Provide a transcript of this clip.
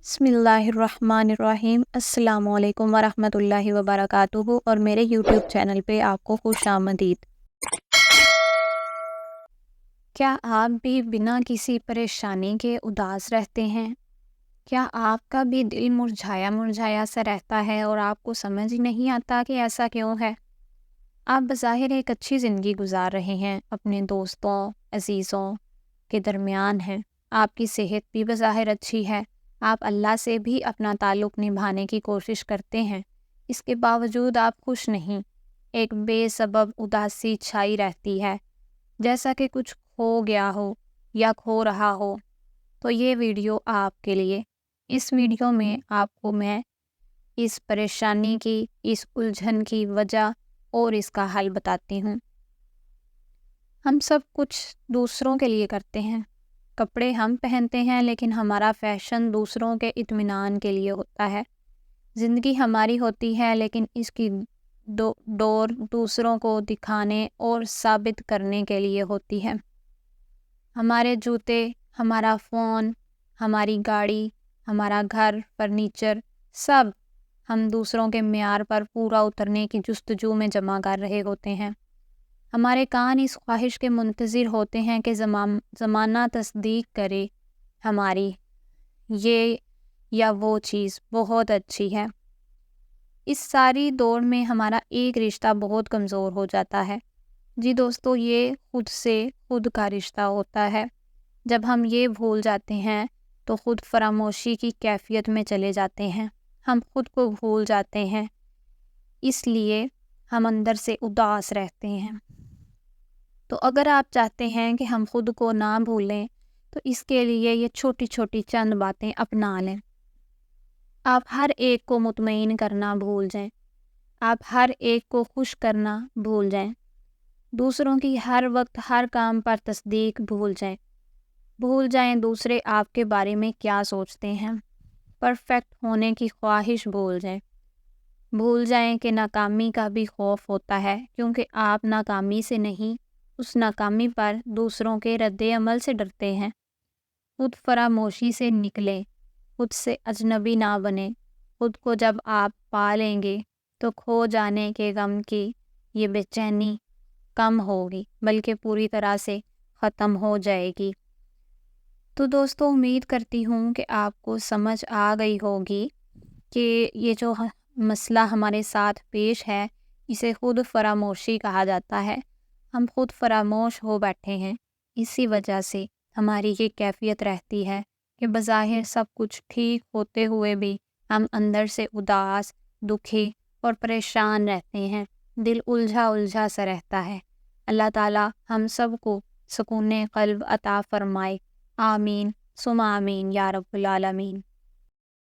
بسم اللہ الرحمن الرحیم۔ السلام علیکم ورحمۃ اللہ وبرکاتہ اور میرے یوٹیوب چینل پہ آپ کو خوش آمدید۔ کیا آپ بھی بنا کسی پریشانی کے اداس رہتے ہیں؟ کیا آپ کا بھی دل مرجھایا مرجھایا سا رہتا ہے اور آپ کو سمجھ ہی نہیں آتا کہ ایسا کیوں ہے؟ آپ بظاہر ایک اچھی زندگی گزار رہے ہیں، اپنے دوستوں عزیزوں کے درمیان ہیں، آپ کی صحت بھی بظاہر اچھی ہے، آپ اللہ سے بھی اپنا تعلق نبھانے کی کوشش کرتے ہیں، اس کے باوجود آپ خوش نہیں، ایک بے سبب اداسی چھائی رہتی ہے، جیسا کہ کچھ کھو گیا ہو یا کھو رہا ہو۔ تو یہ ویڈیو آپ کے لیے۔ اس ویڈیو میں آپ کو میں اس پریشانی کی، اس الجھن کی وجہ اور اس کا حل بتاتی ہوں۔ ہم سب کچھ دوسروں کے لیے کرتے ہیں، کپڑے ہم پہنتے ہیں لیکن ہمارا فیشن دوسروں کے اطمینان کے لیے ہوتا ہے، زندگی ہماری ہوتی ہے لیکن اس کی ڈور دوسروں کو دکھانے اور ثابت کرنے کے لیے ہوتی ہے۔ ہمارے جوتے، ہمارا فون، ہماری گاڑی، ہمارا گھر، فرنیچر، سب ہم دوسروں کے معیار پر پورا اترنے کی جستجو میں جمع کر رہے ہوتے ہیں۔ ہمارے کان اس خواہش کے منتظر ہوتے ہیں کہ زمانہ تصدیق کرے ہماری یہ یا وہ چیز بہت اچھی ہے۔ اس ساری دوڑ میں ہمارا ایک رشتہ بہت کمزور ہو جاتا ہے۔ جی دوستو، یہ خود سے خود کا رشتہ ہوتا ہے۔ جب ہم یہ بھول جاتے ہیں تو خود فراموشی کی کیفیت میں چلے جاتے ہیں، ہم خود کو بھول جاتے ہیں، اس لیے ہم اندر سے اداس رہتے ہیں۔ تو اگر آپ چاہتے ہیں کہ ہم خود کو نہ بھولیں تو اس کے لیے یہ چھوٹی چھوٹی چند باتیں اپنا لیں۔ آپ ہر ایک کو مطمئن کرنا بھول جائیں، آپ ہر ایک کو خوش کرنا بھول جائیں، دوسروں کی ہر وقت ہر کام پر تصدیق بھول جائیں دوسرے آپ کے بارے میں کیا سوچتے ہیں، پرفیکٹ ہونے کی خواہش بھول جائیں کہ ناکامی کا بھی خوف ہوتا ہے، کیونکہ آپ ناکامی سے نہیں، اس ناکامی پر دوسروں کے رد عمل سے ڈرتے ہیں۔ خود فراموشی سے نکلیں، خود سے اجنبی نہ بنیں۔ خود کو جب آپ پا لیں گے تو کھو جانے کے غم کی یہ بے چینی کم ہوگی، بلکہ پوری طرح سے ختم ہو جائے گی۔ تو دوستو، امید کرتی ہوں کہ آپ کو سمجھ آ گئی ہوگی کہ یہ جو مسئلہ ہمارے ساتھ پیش ہے اسے خود فراموشی کہا جاتا ہے۔ ہم خود فراموش ہو بیٹھے ہیں، اسی وجہ سے ہماری یہ کیفیت رہتی ہے کہ بظاہر سب کچھ ٹھیک ہوتے ہوئے بھی ہم اندر سے اداس، دکھی اور پریشان رہتے ہیں، دل الجھا الجھا سا رہتا ہے۔ اللہ تعالیٰ ہم سب کو سکون قلب عطا فرمائے۔ آمین ثم آمین یا رب العالمین۔